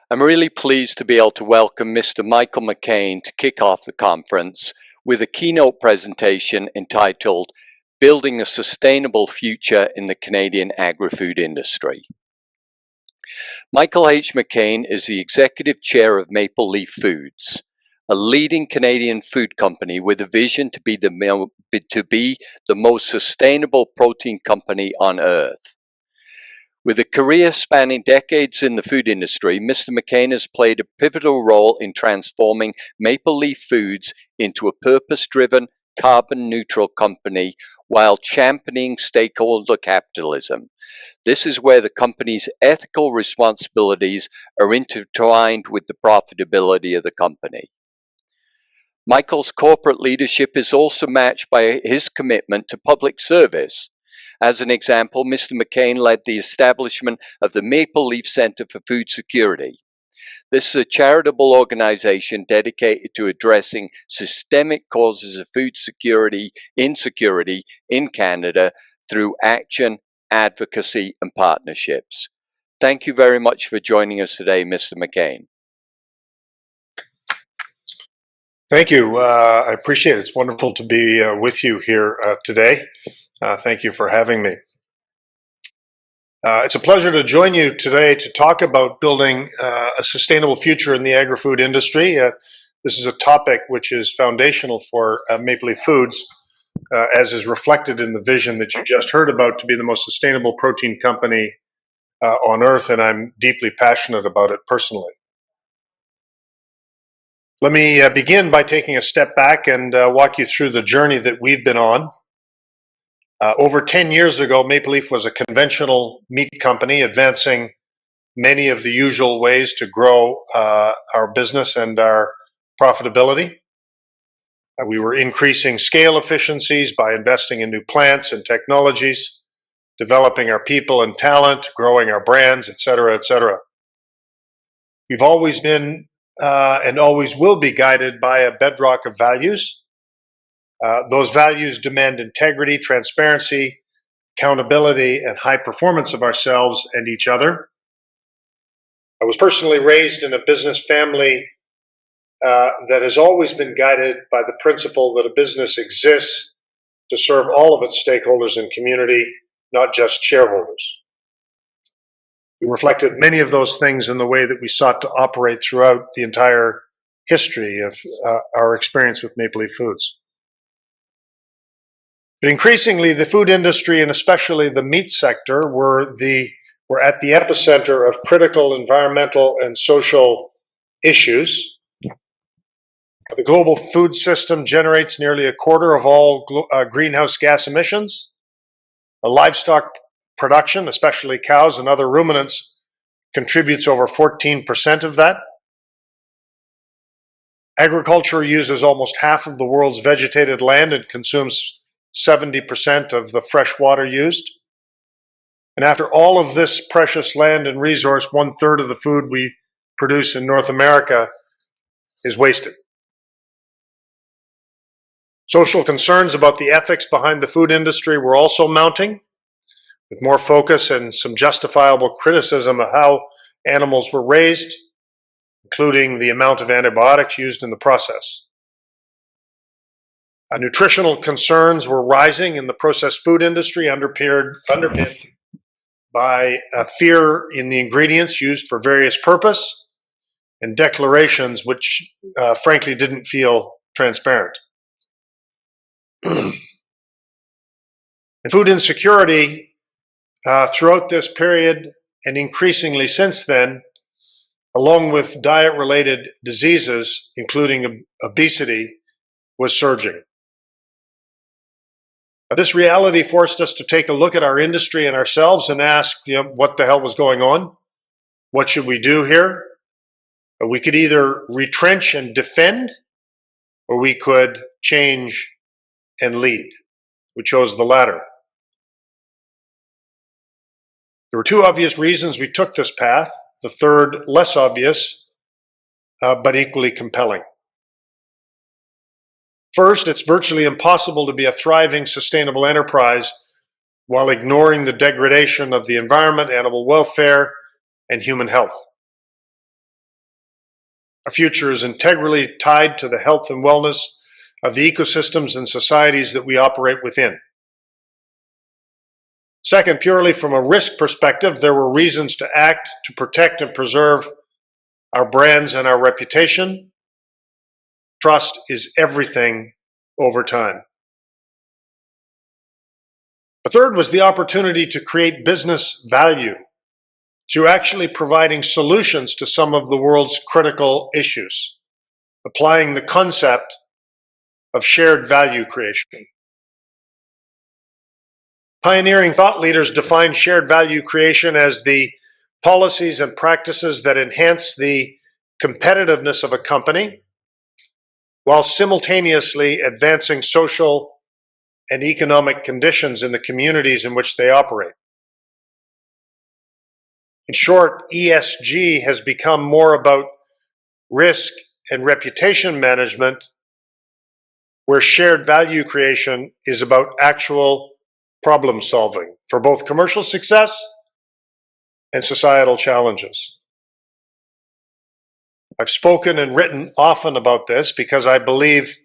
I'm really pleased to be able to welcome Mr. Michael McCain to kick off the conference with a keynote presentation entitled Building a Sustainable Future in the Canadian Agri-food Industry. Michael H. McCain is the Executive Chair of Maple Leaf Foods, a leading Canadian food company with a vision to be the most sustainable protein company on earth. With a career spanning decades in the food industry, Mr. McCain has played a pivotal role in transforming Maple Leaf Foods into a purpose-driven, carbon-neutral company while championing stakeholder capitalism. This is where the company's ethical responsibilities are intertwined with the profitability of the company. Michael's corporate leadership is also matched by his commitment to public service. As an example, Mr. McCain led the establishment of the Maple Leaf Center for Food Security. This is a charitable organization dedicated to addressing systemic causes of food insecurity in Canada through action, advocacy, and partnerships. Thank you very much for joining us today, Mr. McCain. Thank you. I appreciate it. It's wonderful to be with you here today. Thank you for having me. It's a pleasure to join you today to talk about building a sustainable future in the agri-food industry. This is a topic which is foundational for Maple Leaf Foods, as is reflected in the vision that you just heard about, to be the most sustainable protein company on earth, and I'm deeply passionate about it personally. Let me begin by taking a step back and walk you through the journey that we've been on. Over 10 years ago, Maple Leaf was a conventional meat company, advancing many of the usual ways to grow our business and our profitability. We were increasing scale efficiencies by investing in new plants and technologies, developing our people and talent, growing our brands, et cetera, et cetera. We've always been and always will be guided by a bedrock of values. Those values demand integrity, transparency, accountability, and high performance of ourselves and each other. I was personally raised in a business family that has always been guided by the principle that a business exists to serve all of its stakeholders and community, not just shareholders. We reflected many of those things in the way that we sought to operate throughout the entire history of our experience with Maple Leaf Foods. But increasingly, the food industry, and especially the meat sector, were at the epicenter of critical environmental and social issues. The global food system generates nearly a quarter of all greenhouse gas emissions. Livestock production, especially cows and other ruminants, contributes over 14% of that. Agriculture uses almost half of the world's vegetated land and consumes 70% of the fresh water used. And after all of this precious land and resource, 1/3 of the food we produce in North America is wasted. Social concerns about the ethics behind the food industry were also mounting, with more focus and some justifiable criticism of how animals were raised, including the amount of antibiotics used in the process. Nutritional concerns were rising in the processed food industry, underpinned by fear in the ingredients used for various purpose and declarations which frankly didn't feel transparent. And food insecurity throughout this period, and increasingly since then, along with diet-related diseases, including obesity, was surging. This reality forced us to take a look at our industry and ourselves and ask, what the hell was going on? What should we do here? We could either retrench and defend, or we could change and lead. We chose the latter. There were two obvious reasons we took this path, the third less obvious, but equally compelling. First, it's virtually impossible to be a thriving, sustainable enterprise while ignoring the degradation of the environment, animal welfare, and human health. Our future is integrally tied to the health and wellness of the ecosystems and societies that we operate within. Second, purely from a risk perspective, there were reasons to act to protect and preserve our brands and our reputation. Trust is everything over time. The third was the opportunity to create business value through actually providing solutions to some of the world's critical issues, applying the concept of shared value creation. Pioneering thought leaders define shared value creation as the policies and practices that enhance the competitiveness of a company while simultaneously advancing social and economic conditions in the communities in which they operate. In short, ESG has become more about risk and reputation management, where shared value creation is about actual problem solving for both commercial success and societal challenges. I've spoken and written often about this because I believe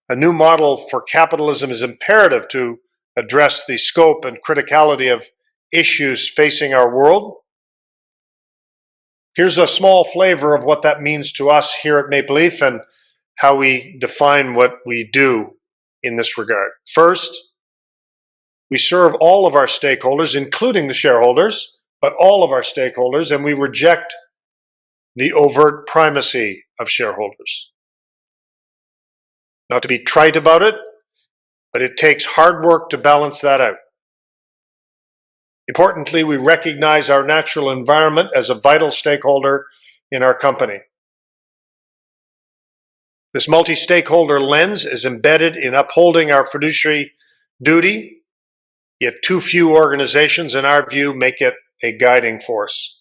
a new model for capitalism is imperative to address the scope and criticality of issues facing our world. Here's a small flavor of what that means to us here at Maple Leaf and how we define what we do in this regard. First, we serve all of our stakeholders, including the shareholders, but all of our stakeholders, and we reject the overt primacy of shareholders. Not to be trite about it, but it takes hard work to balance that out. Importantly, we recognize our natural environment as a vital stakeholder in our company. This multi-stakeholder lens is embedded in upholding our fiduciary duty, yet too few organizations, in our view, make it a guiding force.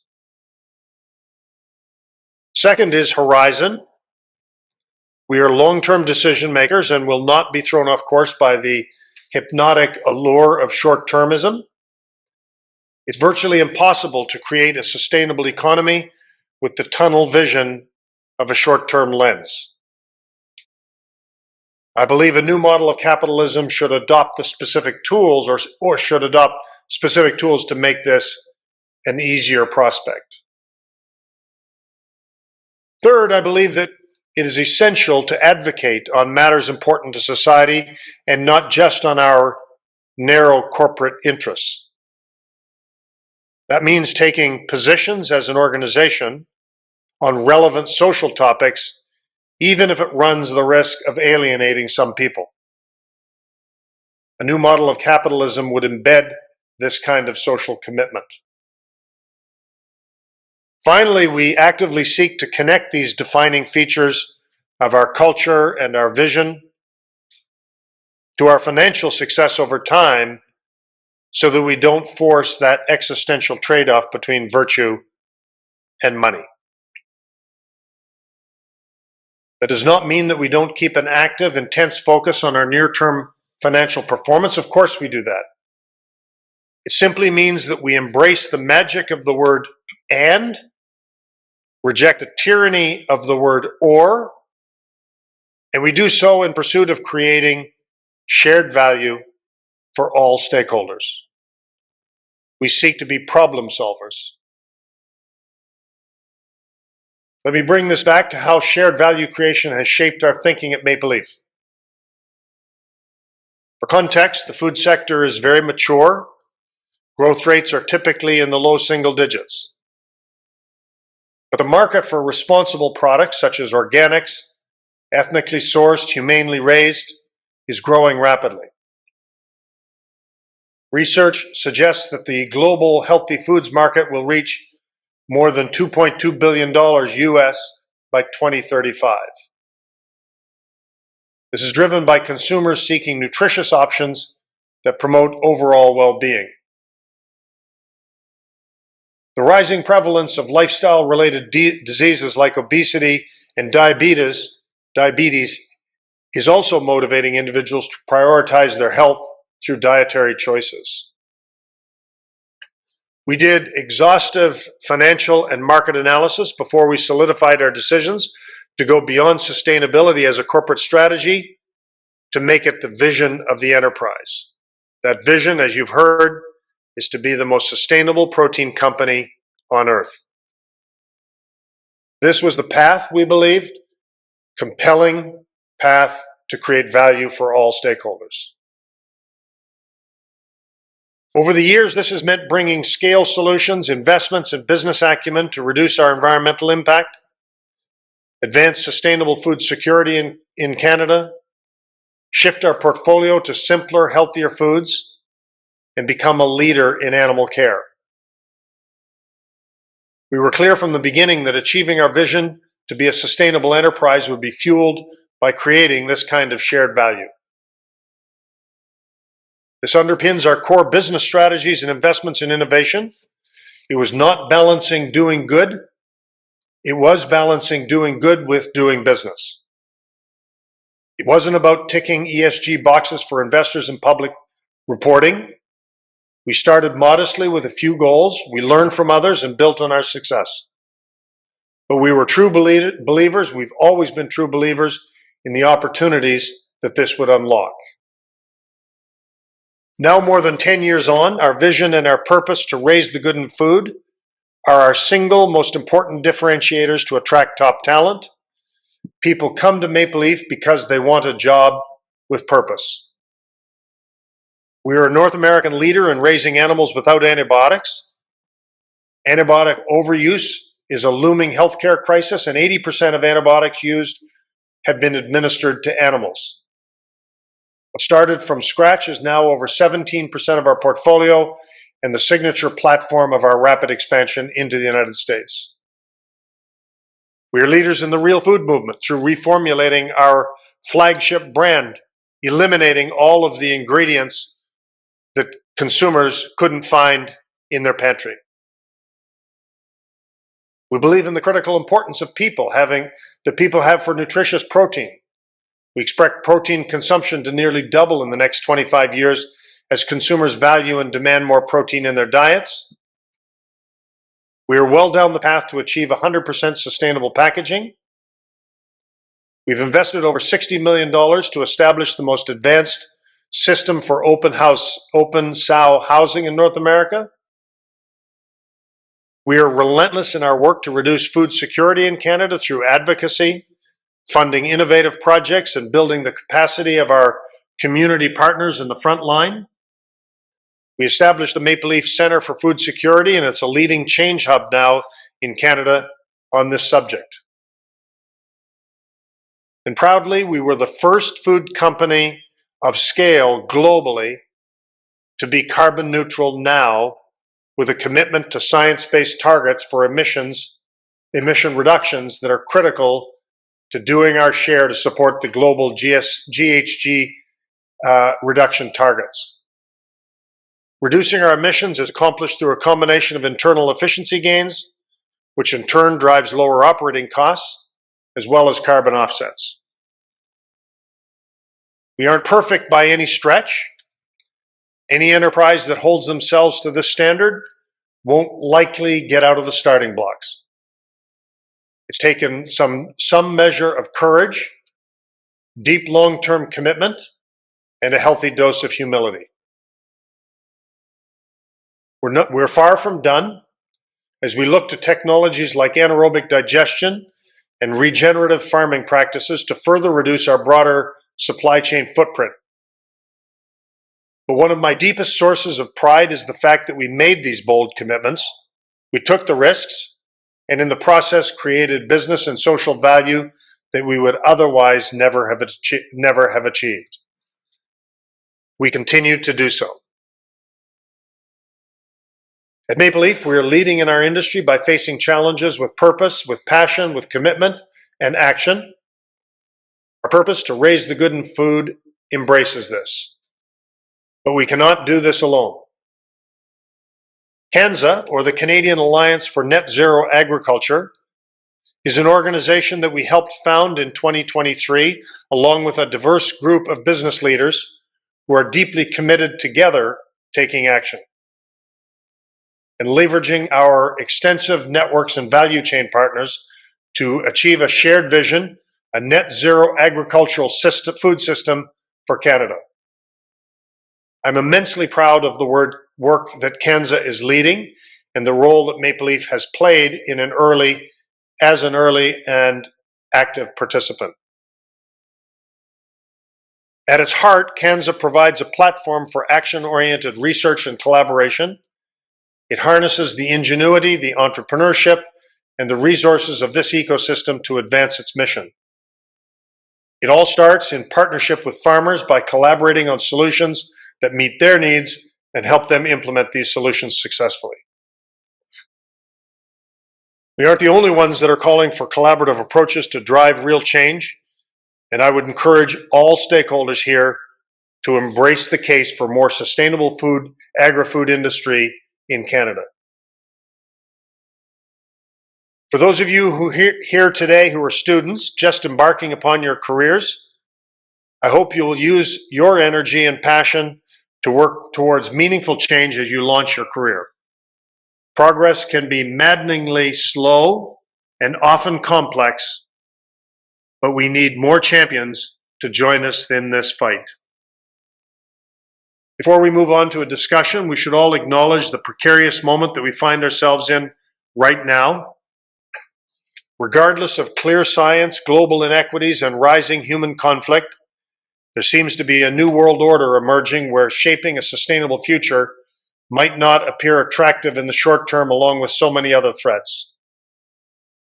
Second is horizon. We are long-term decision makers and will not be thrown off course by the hypnotic allure of short-termism. It's virtually impossible to create a sustainable economy with the tunnel vision of a short-term lens. I believe a new model of capitalism should adopt the specific tools or should adopt specific tools to make this an easier prospect. Third, I believe that it is essential to advocate on matters important to society and not just on our narrow corporate interests. That means taking positions as an organization on relevant social topics, even if it runs the risk of alienating some people. A new model of capitalism would embed this kind of social commitment. Finally, we actively seek to connect these defining features of our culture and our vision to our financial success over time so that we don't force that existential trade-off between virtue and money. That does not mean that we don't keep an active, intense focus on our near-term financial performance. Of course we do that. It simply means that we embrace the magic of the word and, reject the tyranny of the word or, and we do so in pursuit of creating shared value for all stakeholders. We seek to be problem solvers. Let me bring this back to how shared value creation has shaped our thinking at Maple Leaf. For context, the food sector is very mature. Growth rates are typically in the low single digits. But the market for responsible products such as organics, ethnically sourced, humanely raised, is growing rapidly. Research suggests that the global healthy foods market will reach more than $2.2 billion US by 2035. This is driven by consumers seeking nutritious options that promote overall well-being. The rising prevalence of lifestyle-related diseases like obesity and diabetes is also motivating individuals to prioritize their health through dietary choices. We did exhaustive financial and market analysis before we solidified our decisions to go beyond sustainability as a corporate strategy to make it the vision of the enterprise. That vision, as you've heard, is to be the most sustainable protein company on earth. This was the path, we believed, compelling path to create value for all stakeholders. Over the years, this has meant bringing scale solutions, investments, and business acumen to reduce our environmental impact, advance sustainable food security in Canada, shift our portfolio to simpler, healthier foods, and become a leader in animal care. We were clear from the beginning that achieving our vision to be a sustainable enterprise would be fueled by creating this kind of shared value. This underpins our core business strategies and investments in innovation. It was not balancing doing good. It was balancing doing good with doing business. It wasn't about ticking ESG boxes for investors and public reporting. We started modestly with a few goals. We learned from others and built on our success. But we were true believers. We've always been true believers in the opportunities that this would unlock. Now, more than 10 years on, our vision and our purpose to raise the good in food are our single most important differentiators to attract top talent. People come to Maple Leaf because they want a job with purpose. We are a North American leader in raising animals without antibiotics. Antibiotic overuse is a looming healthcare crisis, and 80% of antibiotics used have been administered to animals. What started from scratch is now over 17% of our portfolio and the signature platform of our rapid expansion into the United States. We are leaders in the real food movement through reformulating our flagship brand, eliminating all of the ingredients that consumers couldn't find in their pantry. We believe in the critical importance of people have for nutritious protein. We expect protein consumption to nearly double in the next 25 years as consumers value and demand more protein in their diets. We are well down the path to achieve 100% sustainable packaging. We've invested over $60 million to establish the most advanced system for open sow housing in North America. We are relentless in our work to reduce food security in Canada through advocacy, funding innovative projects, and building the capacity of our community partners in the front line. We established the Maple Leaf Centre for Food Security, and it's a leading change hub now in Canada on this subject. And proudly, we were the first food company of scale globally to be carbon neutral now, with a commitment to science-based targets for emission reductions that are critical to doing our share to support the global GHG reduction targets. Reducing our emissions is accomplished through a combination of internal efficiency gains, which in turn drives lower operating costs, as well as carbon offsets. We aren't perfect by any stretch. Any enterprise that holds themselves to this standard won't likely get out of the starting blocks. It's taken some measure of courage, deep long-term commitment, and a healthy dose of humility. We're far from done as we look to technologies like anaerobic digestion and regenerative farming practices to further reduce our broader supply chain footprint. But one of my deepest sources of pride is the fact that we made these bold commitments. We took the risks, and in the process created business and social value that we would otherwise never have achieved. We continue to do so. At Maple Leaf, we are leading in our industry by facing challenges with purpose, with passion, with commitment, and action. Our purpose to raise the good in food embraces this. But we cannot do this alone. CANZA, or the Canadian Alliance for Net Zero Agriculture, is an organization that we helped found in 2023, along with a diverse group of business leaders who are deeply committed together taking action and leveraging our extensive networks and value chain partners to achieve a shared vision, a net zero agricultural food system for Canada. I'm immensely proud of the work that Canada is leading and the role that Maple Leaf has played in an early and active participant. At its heart, Canada provides a platform for action-oriented research and collaboration. It harnesses the ingenuity, the entrepreneurship, and the resources of this ecosystem to advance its mission. It all starts in partnership with farmers by collaborating on solutions that meet their needs and help them implement these solutions successfully. We aren't the only ones that are calling for collaborative approaches to drive real change, and I would encourage all stakeholders here to embrace the case for more sustainable agri-food industry in Canada. For those of you who here today who are students just embarking upon your careers, I hope you will use your energy and passion to work towards meaningful change as you launch your career. Progress can be maddeningly slow and often complex, but we need more champions to join us in this fight. Before we move on to a discussion, we should all acknowledge the precarious moment that we find ourselves in right now. Regardless of clear science, global inequities, and rising human conflict, there seems to be a new world order emerging where shaping a sustainable future might not appear attractive in the short term along with so many other threats.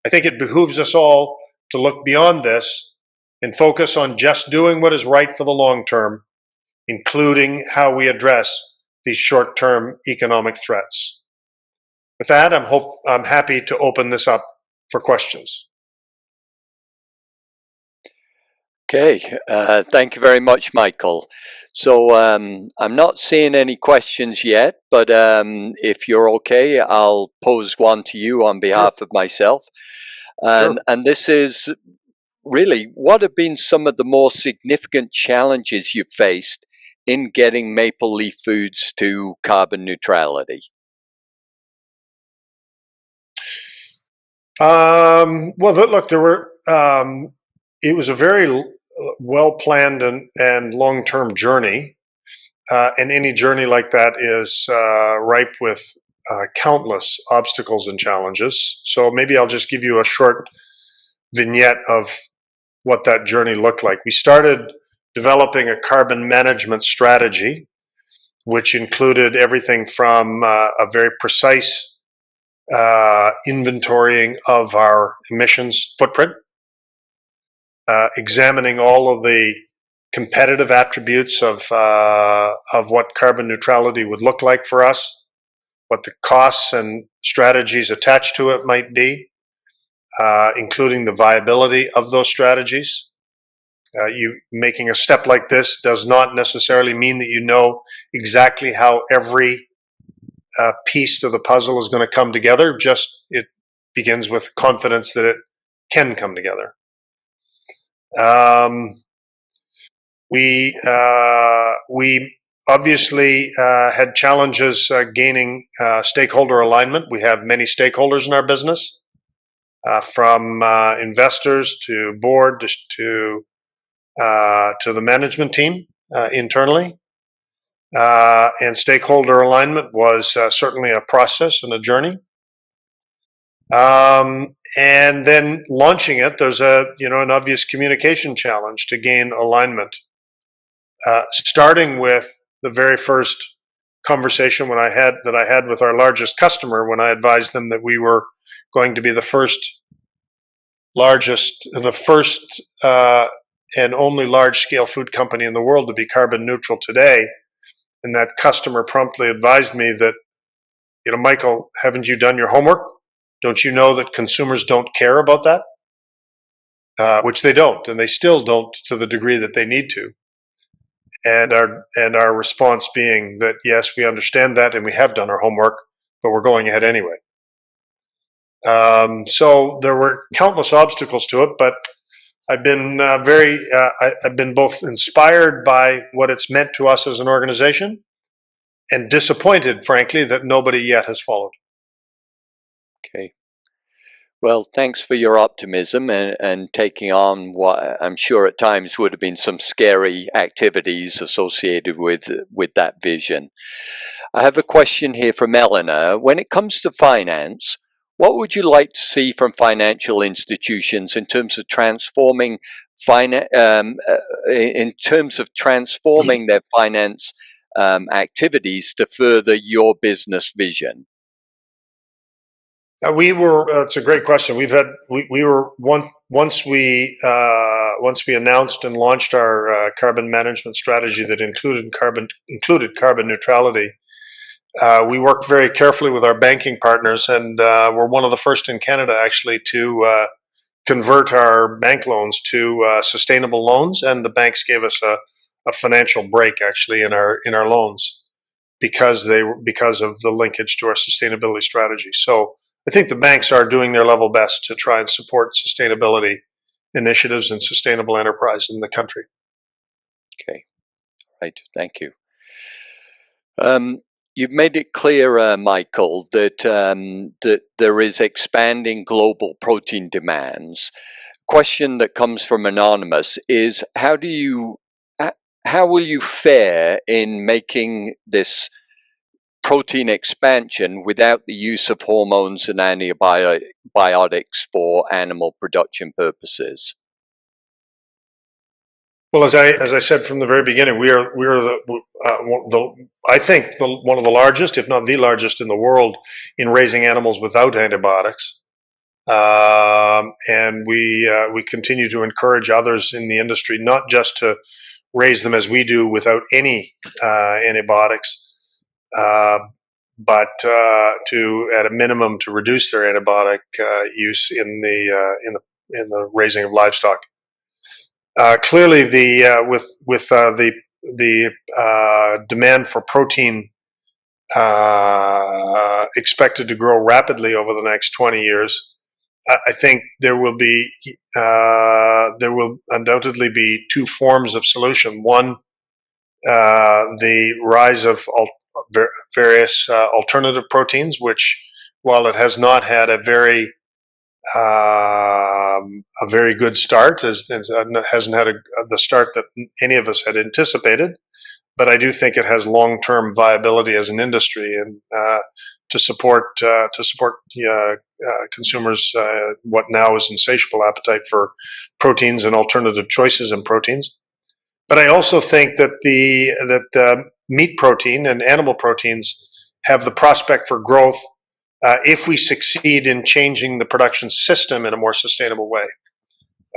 I think it behooves us all to look beyond this and focus on just doing what is right for the long term, including how we address these short-term economic threats. With that, I'm happy to open this up for questions. Okay, thank you very much, Michael. So I'm not seeing any questions yet, but if you're okay, I'll pose one to you on behalf of myself. And this is really, what have been some of the more significant challenges you've faced in getting Maple Leaf Foods to carbon neutrality? Well, look, there were. It was a very well-planned and long-term journey, and any journey like that is ripe with countless obstacles and challenges. So maybe I'll just give you a short vignette of what that journey looked like. We started developing a carbon management strategy, which included everything from a very precise inventorying of our emissions footprint, examining all of the competitive attributes of what carbon neutrality would look like for us, what the costs and strategies attached to it might be, including the viability of those strategies. Making a step like this does not necessarily mean that you know exactly how every piece to the puzzle is going to come together. Just it begins with confidence that it can come together. We obviously had challenges gaining stakeholder alignment. We have many stakeholders in our business, from investors to board to the management team internally. And stakeholder alignment was certainly a process and a journey. And then launching it, there's an obvious communication challenge to gain alignment. Starting with the very first conversation I had with our largest customer when I advised them that we were going to be the first and only large-scale food company in the world to be carbon neutral today. And that customer promptly advised me that, Michael, haven't you done your homework? Don't you know that consumers don't care about that? Which they don't, and they still don't to the degree that they need to. And our response being that, yes, we understand that and we have done our homework, but we're going ahead anyway. So there were countless obstacles to it, but I've been I've been both inspired by what it's meant to us as an organization and disappointed, frankly, that nobody yet has followed. Okay. Well, thanks for your optimism and taking on what I'm sure at times would have been some scary activities associated with that vision. I have a question here from Eleanor. When it comes to finance, what would you like to see from financial institutions in terms of transforming in terms of transforming their finance activities to further your business vision? It's a great question. We were once we announced and launched our carbon management strategy that included carbon neutrality. We worked very carefully with our banking partners, and we're one of the first in Canada actually to convert our bank loans to sustainable loans, and the banks gave us a financial break actually in our loans because of the linkage to our sustainability strategy. So I think the banks are doing their level best to try and support sustainability initiatives and sustainable enterprise in the country. Okay, right. Thank you. You've made it clear, Michael, that there is expanding global protein demands. Question that comes from anonymous is how will you fare in making this protein expansion without the use of hormones and antibiotics for animal production purposes? Well, as I said from the very beginning, we are I think one of the largest, if not the largest, in the world in raising animals without antibiotics. And we continue to encourage others in the industry not just to raise them as we do without any antibiotics, uh, but to at a minimum to reduce their antibiotic use in the raising of livestock. Clearly, the demand for protein expected to grow rapidly over the next 20 years. I think there will undoubtedly be two forms of solution. One, the rise of various alternative proteins, which, while it has not had a very good start, hasn't had the start that any of us had anticipated, but I do think it has long-term viability as an industry and to support consumers what now is insatiable appetite for proteins and alternative choices in proteins. But I also think that the meat protein and animal proteins have the prospect for growth if we succeed in changing the production system in a more sustainable way.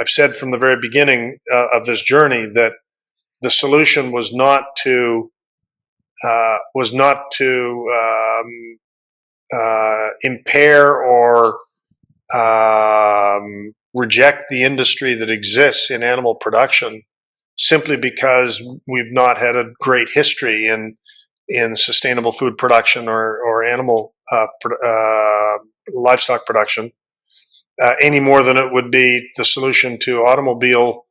I've said from the very beginning of this journey that the solution was not to impair or reject the industry that exists in animal production simply because we've not had a great history in sustainable food production or animal livestock production, any more than it would be the solution to automobile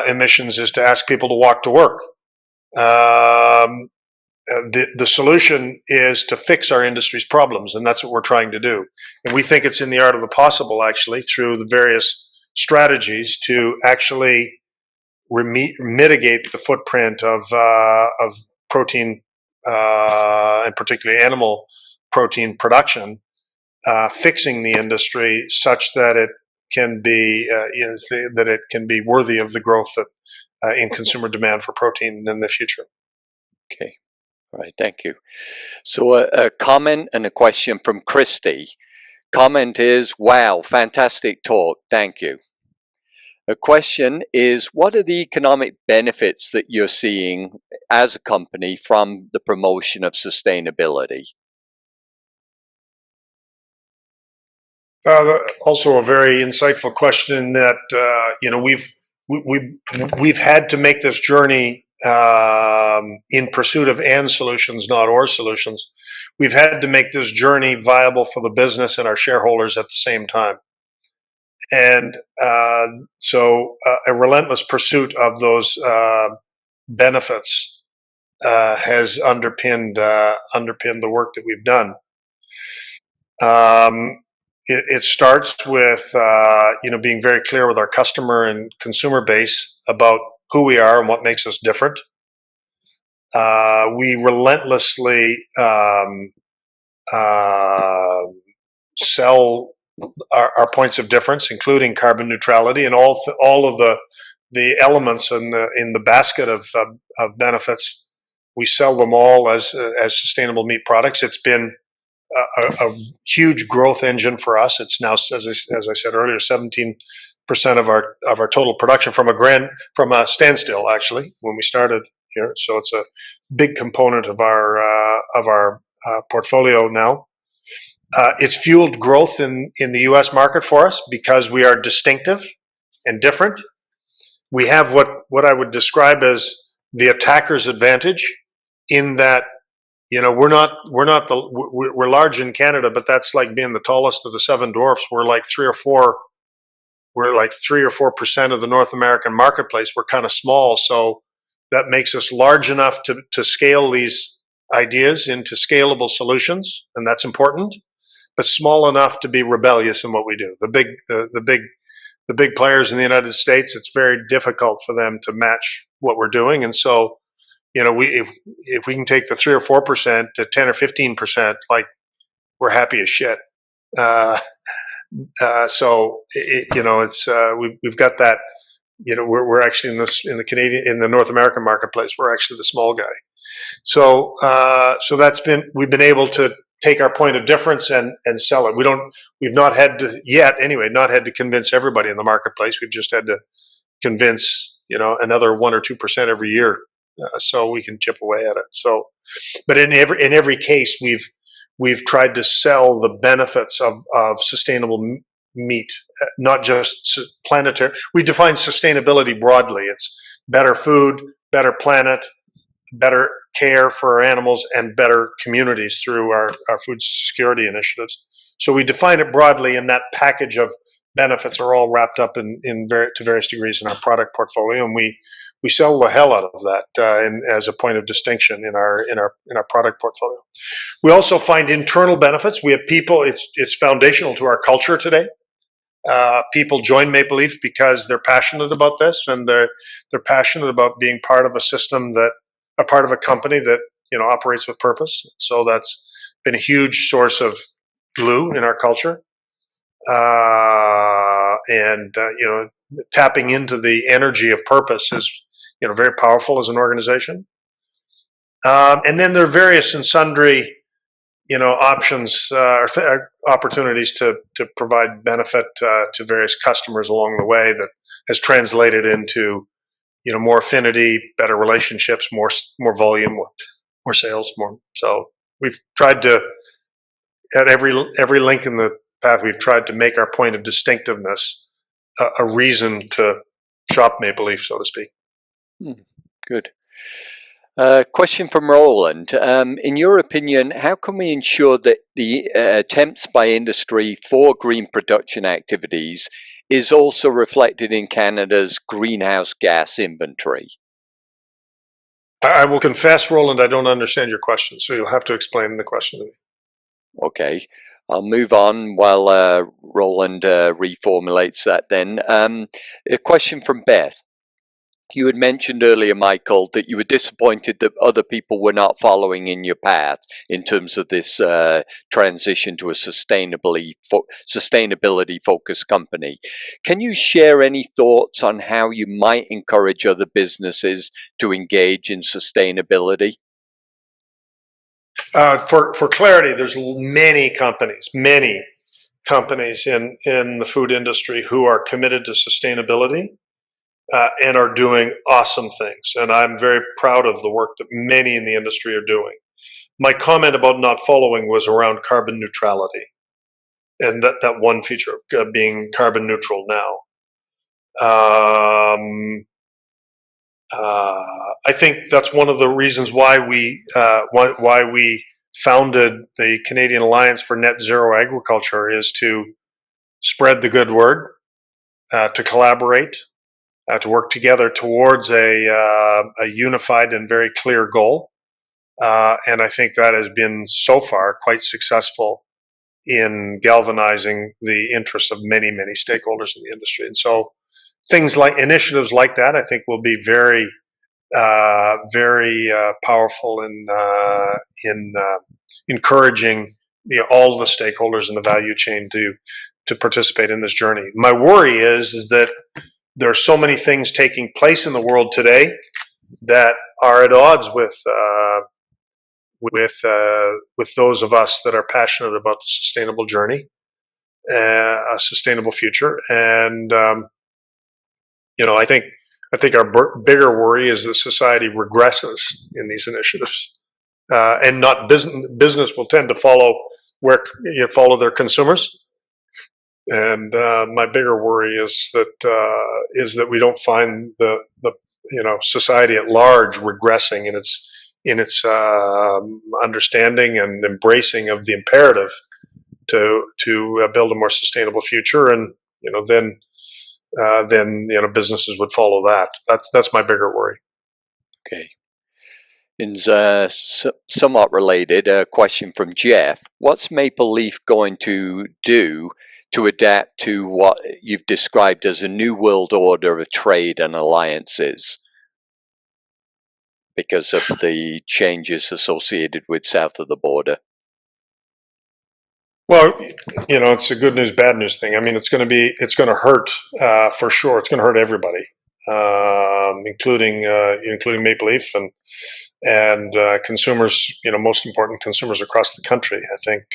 emissions is to ask people to walk to work. The solution is to fix our industry's problems, and that's what we're trying to do. And we think it's in the art of the possible, actually, through the various strategies to actually mitigate the footprint of protein, and particularly animal protein production, fixing the industry such that it can be worthy of the growth that in consumer demand for protein in the future. Okay. All right. Thank you. So a comment and a question from Christy. Comment is, wow, fantastic talk. Thank you. A question is, what are the economic benefits that you're seeing as a company from the promotion of sustainability? Also, a very insightful question that we've had to make this journey in pursuit of and solutions, not or solutions. We've had to make this journey viable for the business and our shareholders at the same time. And so a relentless pursuit of those benefits has underpinned the work that we've done. it starts with being very clear with our customer and consumer base about who we are and what makes us different. We relentlessly sell our points of difference, including carbon neutrality and all of the elements in the basket of benefits. We sell them all as sustainable meat products. It's been a huge growth engine for us. It's now, as I said earlier, 17% of our total production from a standstill, actually, when we started here. So it's a big component of our portfolio now. It's fueled growth in the U.S. market for us because we are distinctive and different. We have what I would describe as the attacker's advantage, in that we're large in Canada, but that's like being the tallest of the seven dwarfs. We're like 3 or 4% of the North American marketplace. We're kind of small, so that makes us large enough to scale these ideas into scalable solutions, and that's important, but small enough to be rebellious in what we do. The big players in the United States, it's very difficult for them to match what we're doing, and so if we can take the 3 or 4% to 10 or 15%, like, we're happy as shit. So we've got that. We're actually in the North American marketplace, we're actually the small guy. So we've been able to take our point of difference and sell it. We've not had to convince everybody in the marketplace. We've just had to convince another 1 or 2% every year, so we can chip away at it. So, but in every case, we've tried to sell the benefits of sustainable meat, not just planetary. We define sustainability broadly. It's better food, better planet, better care for our animals, and better communities through our food security initiatives. So we define it broadly, and that package of benefits are all wrapped up to various degrees in our product portfolio, and we sell the hell out of that as a point of distinction in our product portfolio. We also find internal benefits. We have people. It's foundational to our culture today. People join Maple Leaf because they're passionate about this, and they're passionate about being part of a company that operates with purpose. So that's been a huge source of glue in our culture, and tapping into the energy of purpose is very powerful as an organization. And then there are various and sundry options or opportunities to provide benefit to various customers along the way that has translated into more affinity, better relationships, more volume, more sales, more. So we've tried to, at every link in the path, we've tried to make our point of distinctiveness a reason to shop Maple Leaf, so to speak. Good. Question from Roland. In your opinion, how can we ensure that the attempts by industry for green production activities is also reflected in Canada's greenhouse gas inventory? I will confess, Roland, I don't understand your question, so you'll have to explain the question to me. Okay, I'll move on while Roland reformulates that then. A question from Beth. You had mentioned earlier, Michael, that you were disappointed that other people were not following in your path in terms of this transition to a sustainability-focused company. Can you share any thoughts on how you might encourage other businesses to engage in sustainability? For clarity, there's many companies in the food industry who are committed to sustainability. And are doing awesome things. And I'm very proud of the work that many in the industry are doing. My comment about not following was around carbon neutrality, and that one feature of being carbon neutral now. I think that's one of the reasons why we founded the Canadian Alliance for Net Zero Agriculture, is to spread the good word, to collaborate, to work together towards a unified and very clear goal. And I think that has been so far quite successful in galvanizing the interests of many, many stakeholders in the industry. And so things like initiatives like that, I think, will be very, very powerful in encouraging all the stakeholders in the value chain to participate in this journey. My worry is that there are so many things taking place in the world today that are at odds with those of us that are passionate about the sustainable journey, a sustainable future. And I think our bigger worry is that society regresses in these initiatives, and not business will tend to follow their consumers. And my bigger worry is that we don't find the society at large regressing in its understanding and embracing of the imperative to build a more sustainable future, and then businesses would follow that. That's my bigger worry. Okay. And somewhat related, a question from Jeff: what's Maple Leaf going to do to adapt to what you've described as a new world order of trade and alliances because of the changes associated with south of the border? Well, it's a good news, bad news thing. I mean, it's going to hurt for sure. It's going to hurt everybody, including Maple Leaf and consumers. Most important, consumers across the country. I think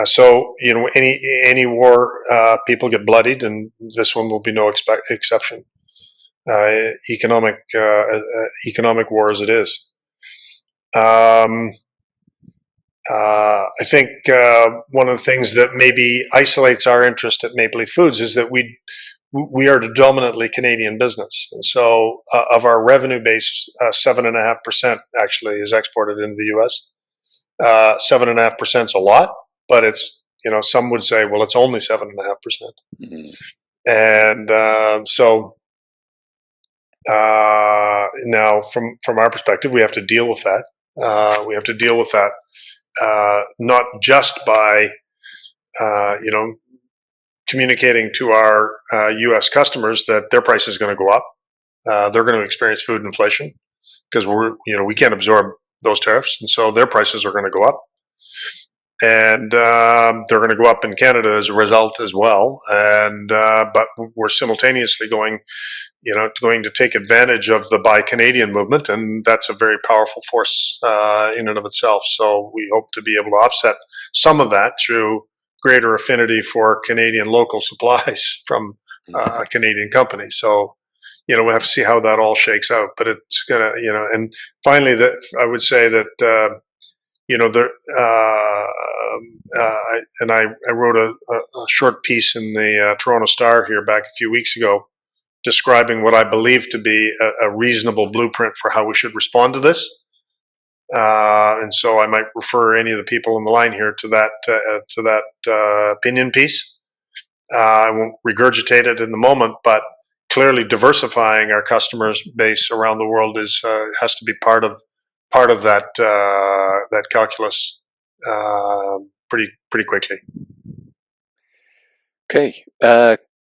so. Any war, people get bloodied, and this one will be no exception. Economic war as it is. I think one of the things that maybe isolates our interest at Maple Leaf Foods is that we are a dominantly Canadian business, and so of our revenue base, 7.5% actually is exported into the U.S. 7.5% is a lot, but it's some would say, well, it's only 7.5%, and so now from our perspective, we have to deal with that. We have to deal with that. Not just by, communicating to our U.S. customers that their price is going to go up. They're going to experience food inflation because we can't absorb those tariffs, and so their prices are going to go up, and they're going to go up in Canada as a result as well. And but we're simultaneously going to take advantage of the Buy Canadian movement, and that's a very powerful force in and of itself. So we hope to be able to offset some of that through greater affinity for Canadian local supplies from a Canadian company. So, we'll have to see how that all shakes out. But it's gonna, and finally, I would say that I wrote a short piece in the Toronto Star here back a few weeks ago, describing what I believe to be a reasonable blueprint for how we should respond to this. And so I might refer any of the people on the line here to that opinion piece. I won't regurgitate it in the moment, but clearly diversifying our customers base around the world has to be part of that calculus pretty quickly. Okay.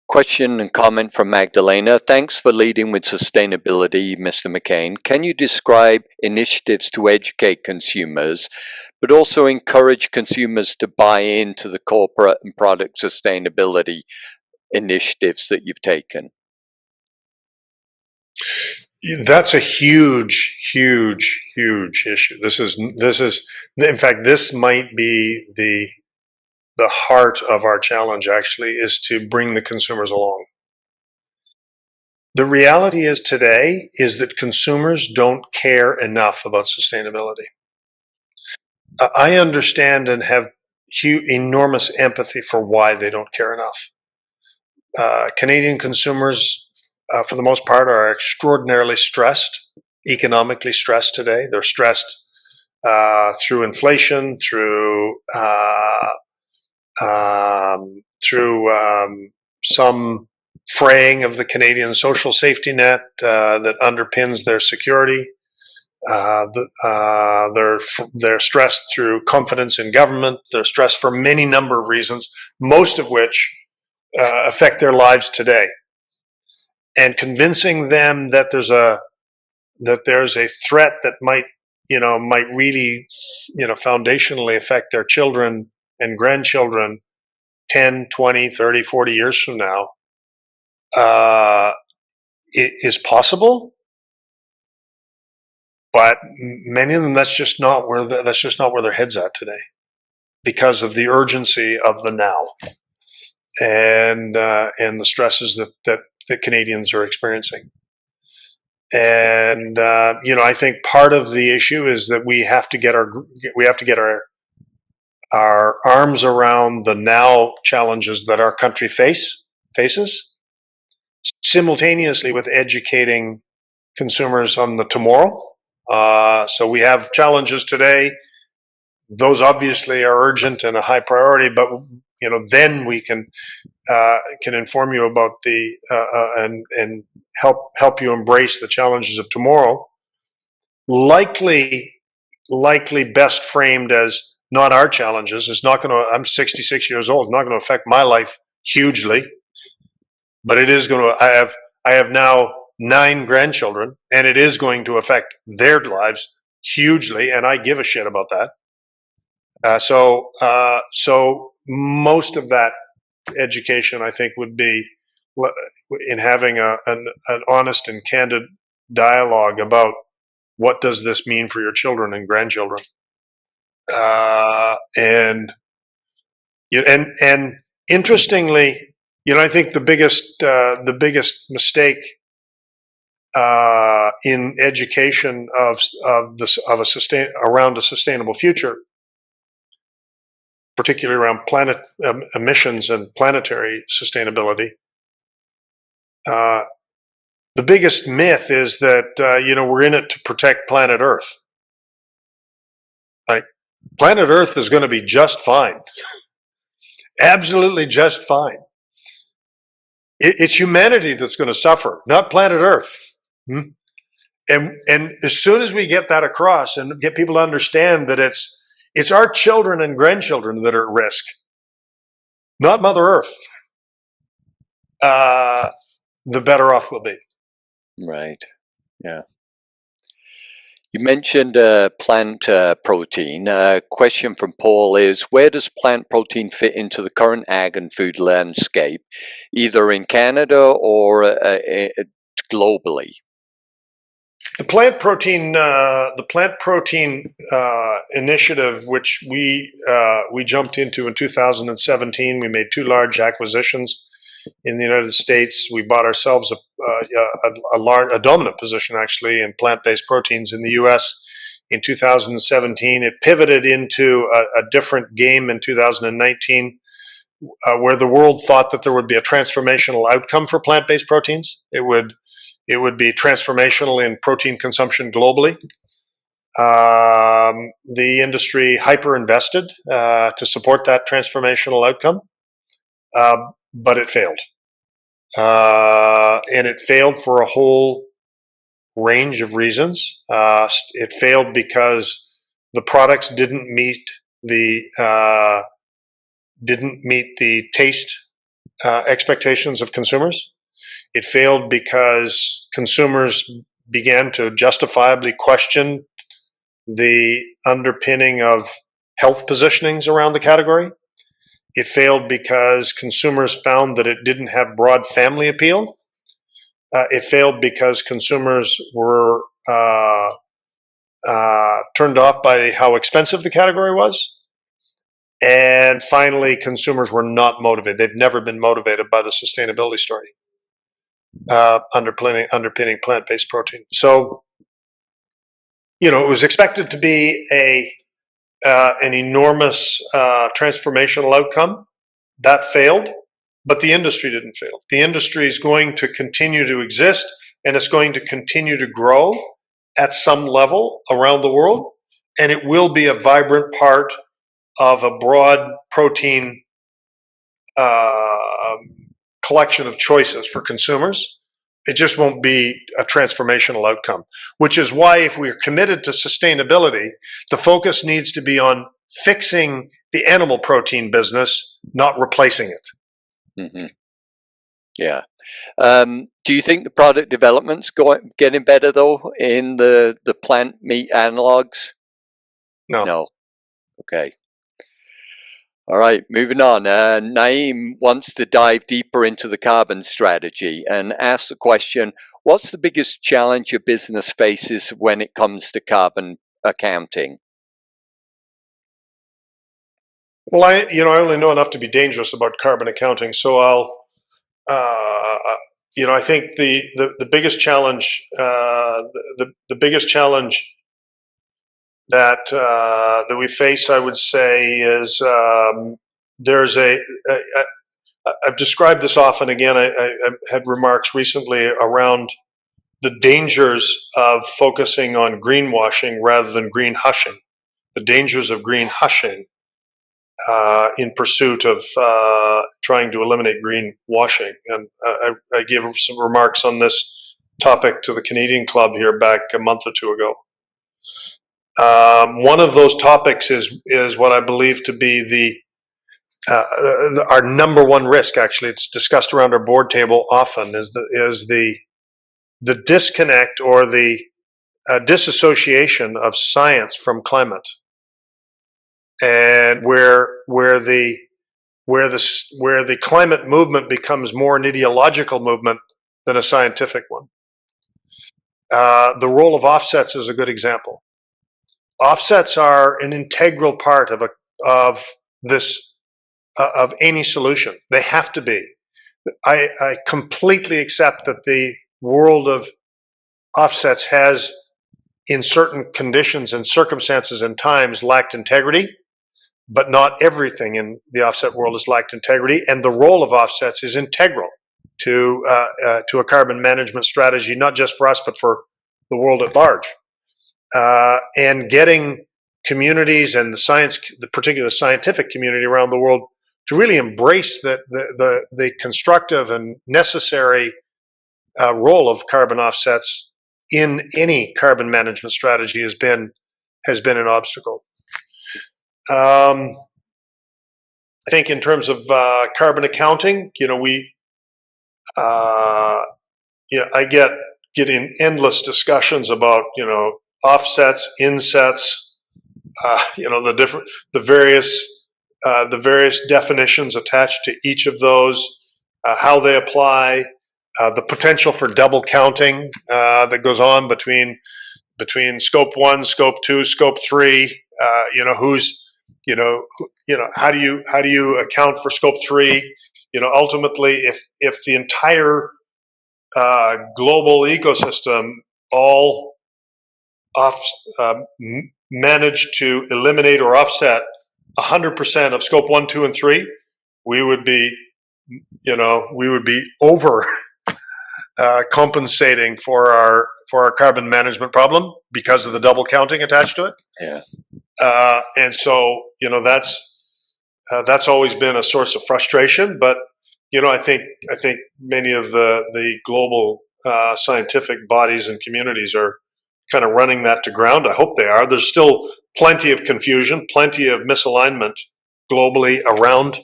Question and comment from Magdalena. Thanks for leading with sustainability, Mr. McCain. Can you describe initiatives to educate consumers, but also encourage consumers to buy into the corporate and product sustainability initiatives that you've taken? That's a huge, huge, huge issue. This is, in fact, this might be the heart of our challenge, actually, is to bring the consumers along. The reality is today is that consumers don't care enough about sustainability. I understand and have enormous empathy for why they don't care enough. Canadian consumers, for the most part, are extraordinarily stressed, economically stressed today. They're stressed through inflation, through some fraying of the Canadian social safety net that underpins their security. They're stressed through confidence in government. They're stressed for many number of reasons, most of which affect their lives today. And convincing them that there's a threat that might really foundationally affect their children and grandchildren 10, 20, 30, 40 years from now it is possible, but many of them that's just not where their heads at today, because of the urgency of the now and the stresses that the Canadians are experiencing. And I think part of the issue is that we have to get our arms around the now challenges that our country faces, simultaneously with educating consumers on the tomorrow. So we have challenges today. Those obviously are urgent and a high priority, but then we can inform you about the and help you embrace the challenges of tomorrow. Likely best framed as not our challenges. It's not going to. I'm 66 years old. It's not going to affect my life hugely, but it is going to. I have now 9 grandchildren, and it is going to affect their lives hugely, and I give a shit about that. So most of that education, I think, would be in having an honest and candid dialogue about what does this mean for your children and grandchildren, and interestingly, I think the biggest mistake in education around a sustainable future, particularly around planet emissions and planetary sustainability. The biggest myth is that we're in it to protect planet Earth. Like, planet Earth is going to be just fine, absolutely just fine. It's humanity that's going to suffer, not planet Earth. And as soon as we get that across and get people to understand that it's our children and grandchildren that are at risk, not Mother Earth, the better off we'll be. Right. Yeah. You mentioned plant protein. Question from Paul is, where does plant protein fit into the current ag and food landscape, either in Canada or globally? The plant protein initiative, which we jumped into in 2017, we made 2 large acquisitions in the United States. We bought ourselves a dominant position, actually, in plant-based proteins in the U.S. in 2017. It pivoted into a different game in 2019, where the world thought that there would be a transformational outcome for plant-based proteins. It would be transformational in protein consumption globally. The industry hyper-invested to support that transformational outcome, but it failed. And it failed for a whole range of reasons. It failed because the products didn't meet the taste expectations of consumers. It failed because consumers began to justifiably question the underpinning of health positionings around the category. It failed because consumers found that it didn't have broad family appeal. It failed because consumers were turned off by how expensive the category was. And finally, consumers were not motivated. They've never been motivated by the sustainability story underpinning plant-based protein. So, it was expected to be an enormous transformational outcome. That failed, but the industry didn't fail. The industry is going to continue to exist, and it's going to continue to grow at some level around the world, and it will be a vibrant part of a broad protein collection of choices for consumers. it just won't be a transformational outcome, which is why if we're committed to sustainability, the focus needs to be on fixing the animal protein business, not replacing it. Mm-hmm. Yeah. Do you think the product development's getting better though in the plant meat analogs? No. Okay. All right, moving on. Naeem wants to dive deeper into the carbon strategy and asks the question, what's the biggest challenge your business faces when it comes to carbon accounting? Well, I only know enough to be dangerous about carbon accounting, so I think the biggest challenge, the biggest challenge that we face, I would say, is there's I've described this often. Again, I've had remarks recently around the dangers of focusing on greenwashing rather than green hushing. The dangers of green hushing in pursuit of trying to eliminate green washing. And I gave some remarks on this topic to the Canadian Club here back a month or two ago. One of those topics is what I believe to be our number one risk. Actually, it's discussed around our board table often. Is the disconnect or the disassociation of science from climate, and where the climate movement becomes more an ideological movement than a scientific one. The role of offsets is a good example. Offsets are an integral part of any solution. They have to be. I completely accept that the world of offsets has, in certain conditions and circumstances and times, lacked integrity, but not everything in the offset world has lacked integrity, and the role of offsets is integral to a carbon management strategy, not just for us, but for the world at large. And getting communities and particularly the scientific community around the world to really embrace the constructive and necessary role of carbon offsets in any carbon management strategy has been an obstacle. I think in terms of carbon accounting, I get in endless discussions about offsets, insets, the various definitions attached to each of those, how they apply, the potential for double counting that goes on between scope 1, scope 2, scope 3. How do you account for scope 3? Ultimately, if the entire global ecosystem all managed to eliminate or offset 100% of scope 1, 2, and 3, we would be over compensating for our carbon management problem because of the double counting attached to it. Yeah. And so that's always been a source of frustration. But I think many of the global scientific bodies and communities are kind of running that to ground. I hope they are. There's still plenty of confusion, plenty of misalignment globally around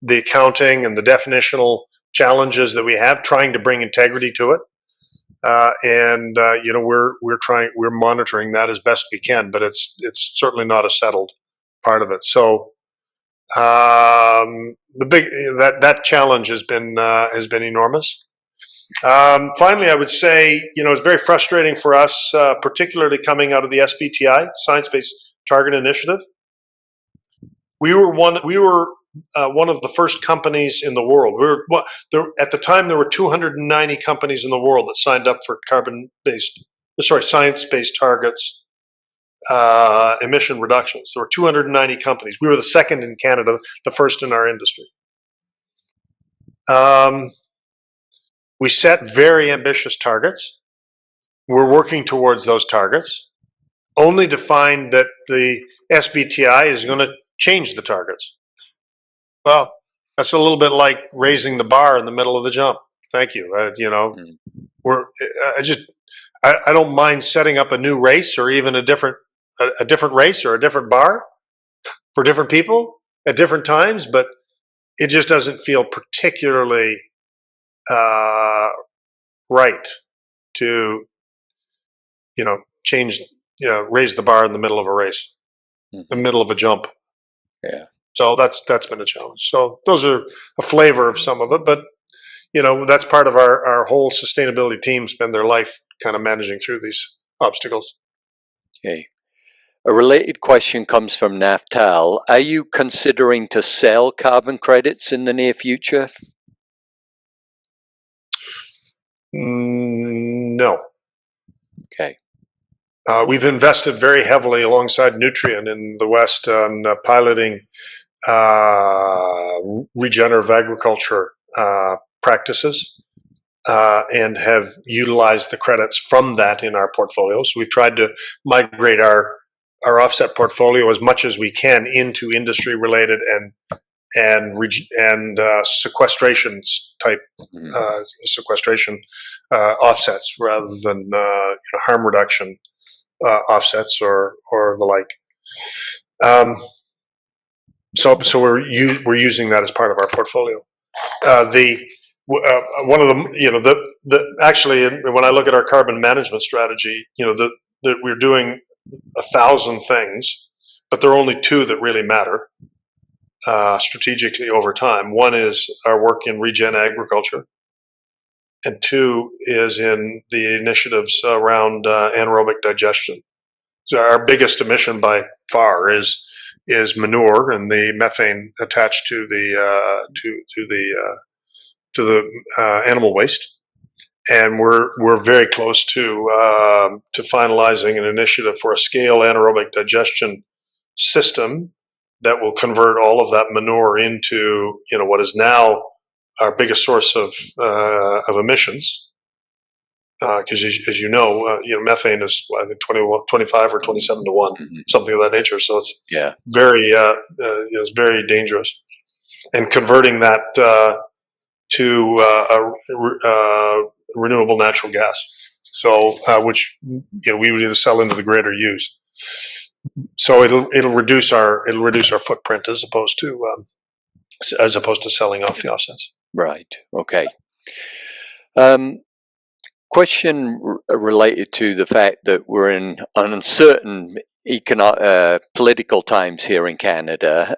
the accounting and the definitional challenges that we have, trying to bring integrity to it. We're monitoring that as best we can, but it's certainly not a settled part of it. So that challenge has been enormous. Finally, I would say, it's very frustrating for us, particularly coming out of the SBTI, Science-Based Target Initiative. We were one of the first companies in the world. At the time, there were 290 companies in the world that signed up for science-based targets emission reductions. There were 290 companies. We were the second in Canada, the first in our industry. We set very ambitious targets. We're working towards those targets, only to find that the SBTI is going to change the targets. Well, that's a little bit like raising the bar in the middle of the jump. Thank you. Mm. We're I just I don't mind setting up a new race or even a different race or a different bar for different people at different times, but it just doesn't feel particularly uh, right to change raise the bar in the middle of a race, in the Mhm. middle of a jump. Yeah. So that's been a challenge. So those are a flavor of some of it, but that's part of our whole sustainability team spend their life kind of managing through these obstacles. Okay. A related question comes from Naftal. Are you considering to sell carbon credits in the near future? No. Okay. We've invested very heavily alongside Nutrien in the West on piloting regenerative agriculture practices and have utilized the credits from that in our portfolio. So we've tried to migrate our offset portfolio as much as we can into industry related and sequestration type Mhm. sequestration offsets rather than harm reduction offsets or the like. So we're using that as part of our portfolio. The One of the the actually when I look at our carbon management strategy, that we're doing 1,000 things, but there are only two that really matter strategically over time. One is our work in regen agriculture, and two is in the initiatives around anaerobic digestion. So our biggest emission by far is manure and the methane attached to the animal waste, and we're very close to finalizing an initiative for a scale anaerobic digestion system that will convert all of that manure into what is now our biggest source of emissions. Because as methane is I think 25 or 27 to 1, Mhm. something of that nature. So it's Yeah. very it's very dangerous. And converting that to renewable natural gas, so which we would either sell into the grid or use. So it'll reduce our footprint as opposed to selling off the offsets. Right. Okay. Um, Question related to the fact that we're in uncertain political times here in Canada.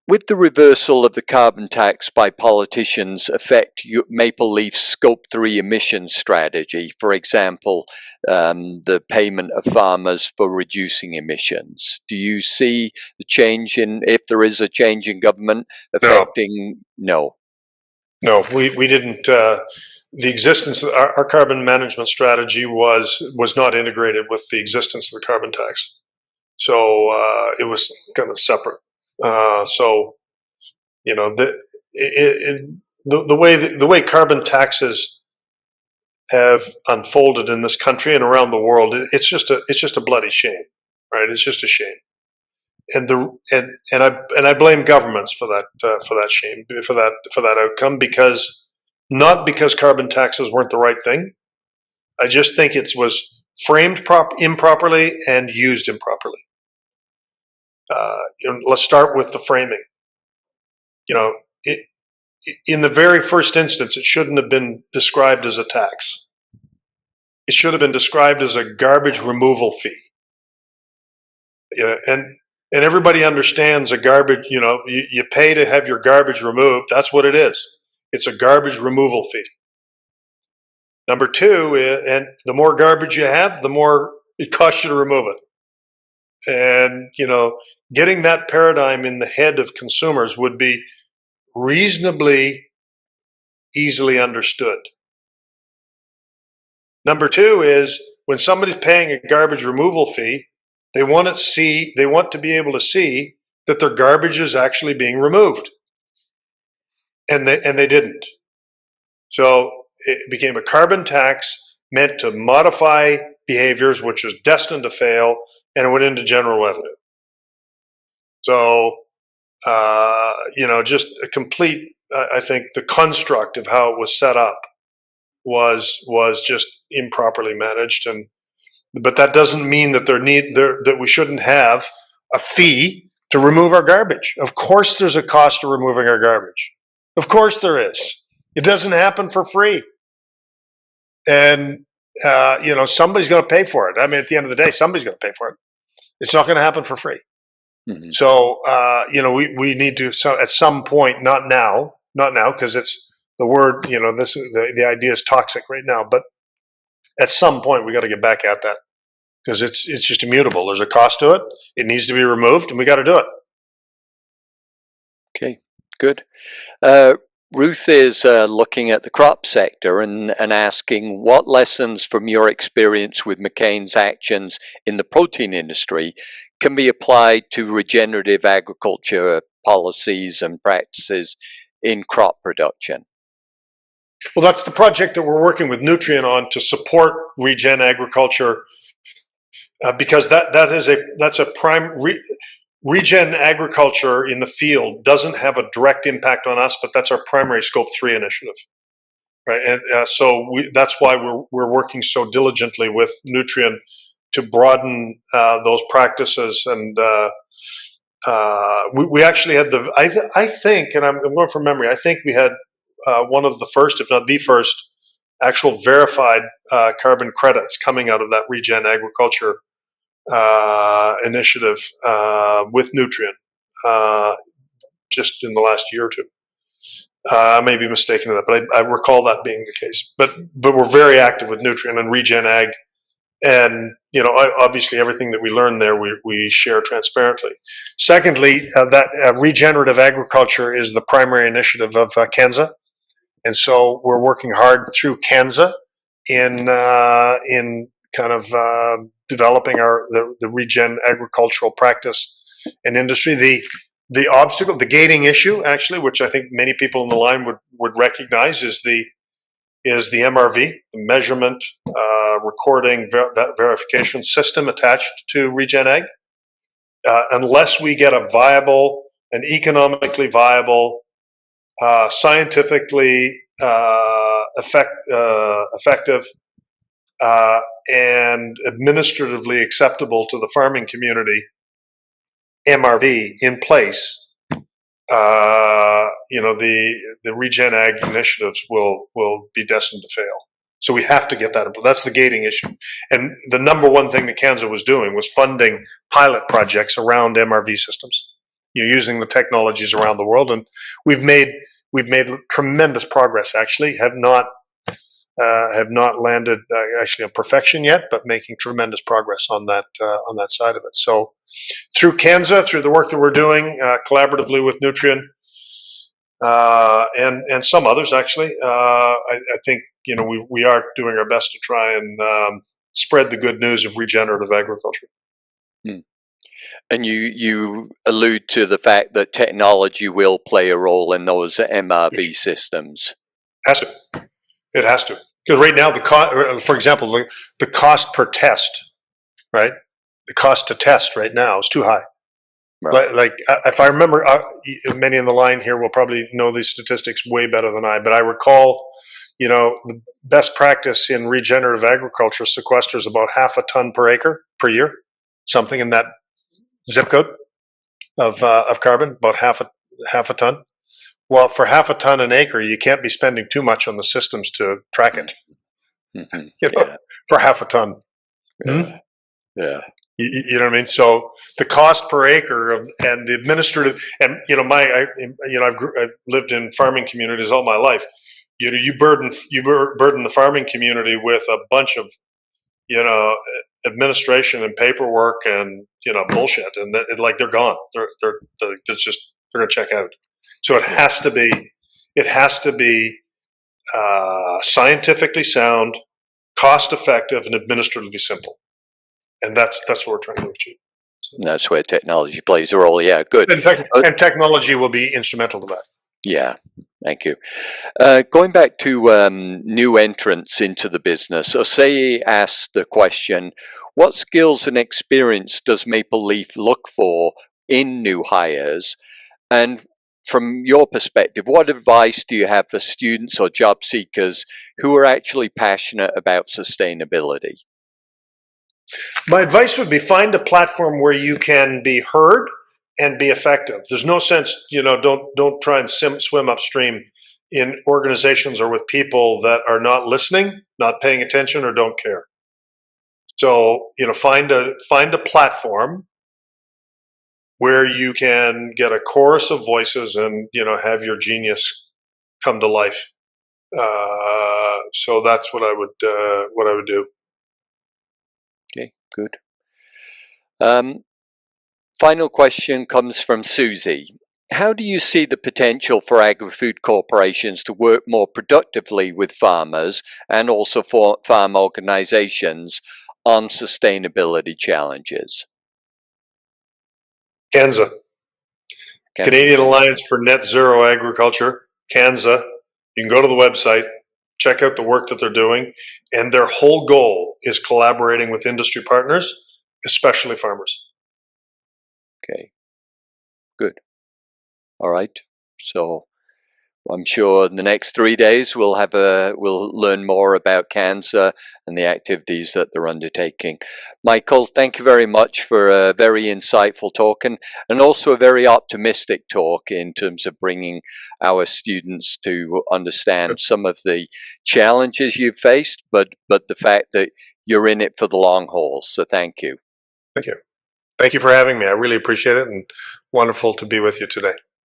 With the reversal of the carbon tax by politicians affect Maple Leaf's Scope 3 emissions strategy, for example, the payment of farmers for reducing emissions? Do you see the change if there is a change in government No, affecting? No. no, we didn't. The existence of our carbon management strategy was not integrated with the existence of the carbon tax, so it was kind of separate. So the the way carbon taxes have unfolded in this country and around the world, it's just a bloody shame, right? It's just a shame, and I blame governments for that shame, for that outcome, because not because carbon taxes weren't the right thing. I just think it was framed improperly and used improperly. Let's start with the framing. It, in the very first instance, it shouldn't have been described as a tax. It should have been described as a garbage removal fee. And everybody understands a garbage. You pay to have your garbage removed. That's what it is. It's a garbage removal fee. Number two, and the more garbage you have, the more it costs you to remove it. And getting that paradigm in the head of consumers would be reasonably easily understood. Number two is when somebody's paying a garbage removal fee, they want to be able to see that their garbage is actually being removed. And they didn't. So it became a carbon tax meant to modify behaviors which was destined to fail, and it went into general revenue. So Just a complete. I think the construct of how it was set up was just improperly managed, but that doesn't mean that that we shouldn't have a fee to remove our garbage. Of course, there's a cost to removing our garbage. Of course, there is. It doesn't happen for free, and somebody's going to pay for it. I mean, at the end of the day, somebody's going to pay for it. It's not going to happen for free. Mhm. So, we need to, so at some point, not now, because it's the word, this is the idea is toxic right now, but at some point we got to get back at that because it's just immutable. There's a cost to it. It needs to be removed and we got to do it. Okay, good. Ruth is looking at the crop sector and asking what lessons from your experience with McCain's actions in the protein industry can be applied to regenerative agriculture policies and practices in crop production. Well, that's the project that we're working with Nutrien on to support regen agriculture, because that's a prime. Regen agriculture in the field doesn't have a direct impact on us, but that's our primary Scope 3 initiative, right? And that's why we're working so diligently with Nutrien to broaden those practices. And we actually had I think, and I'm going from memory, I think we had one of the first, if not the first, actual verified carbon credits coming out of that regen agriculture initiative with Nutrien just in the last year or two. I may be mistaken in that, but I recall that being the case. But we're very active with Nutrien and Regen Ag, and obviously everything that we learn there we share transparently. Secondly, that regenerative agriculture is the primary initiative of CANZA, and so we're working hard through CANZA in kind of developing the regen agricultural practice and industry. The obstacle, the gating issue, actually, which I think many people in the line would recognize, is the MRV, the measurement, recording, verification system attached to Regen Ag. Unless we get an economically viable, scientifically effective, and administratively acceptable to the farming community MRV in place, the Regen Ag initiatives will be destined to fail. So we have to get that. That's the gating issue. And the number one thing that CANZA was doing was funding pilot projects around MRV systems, using the technologies around the world. And we've made tremendous progress. Actually, have not landed actually on perfection yet, but making tremendous progress on that side of it. So through CANZA, through the work that we're doing collaboratively with Nutrien and some others, actually, I think we are doing our best to try and spread the good news of regenerative agriculture. And you allude to the fact that technology will play a role in those MRV systems. It has to, because right now for example, the cost per test, right? The cost to test right now is too high. Right. Like if I remember, many in the line here will probably know these statistics way better than I. But I recall, the best practice in regenerative agriculture sequesters about 0.5 ton per acre per year, something in that zip code of carbon, about half a ton. Well, for 0.5 ton an acre, you can't be spending too much on the systems to track it. Mm-hmm. For 0.5 ton. Yeah. Yeah. You know what I mean? So the cost per acre and the administrative, and I've lived in farming communities all my life. You burden the farming community with a bunch of administration and paperwork and bullshit, and they're gone. They're going to check out. So it has to be scientifically sound, cost effective, and administratively simple. And that's what we're trying to achieve. So. That's where technology plays a role. Yeah, good. And technology will be instrumental to that. Yeah, thank you. Going back to new entrants into the business, Osei asked the question, what skills and experience does Maple Leaf look for in new hires? And from your perspective, what advice do you have for students or job seekers who are actually passionate about sustainability? My advice would be find a platform where you can be heard and be effective. There's no sense, don't try and swim upstream in organizations or with people that are not listening, not paying attention, or don't care. So, find a platform where you can get a chorus of voices and, have your genius come to life. So that's what I would do. Okay, good. Final question comes from Susie. How do you see the potential for agri-food corporations to work more productively with farmers and also for farm organizations on sustainability challenges? CANZA, Canadian Okay. Alliance for Net Zero Agriculture, CANZA. You can go to the website, check out the work that they're doing, and their whole goal is collaborating with industry partners, especially farmers. Okay, good. All right. So I'm sure in the next 3 days we'll learn more about cancer and the activities that they're undertaking. Michael, thank you very much for a very insightful talk and also a very optimistic talk in terms of bringing our students to understand some of the challenges you've faced, but the fact that you're in it for the long haul. So thank you. Thank you. Thank you for having me. I really appreciate it, and wonderful to be with you today.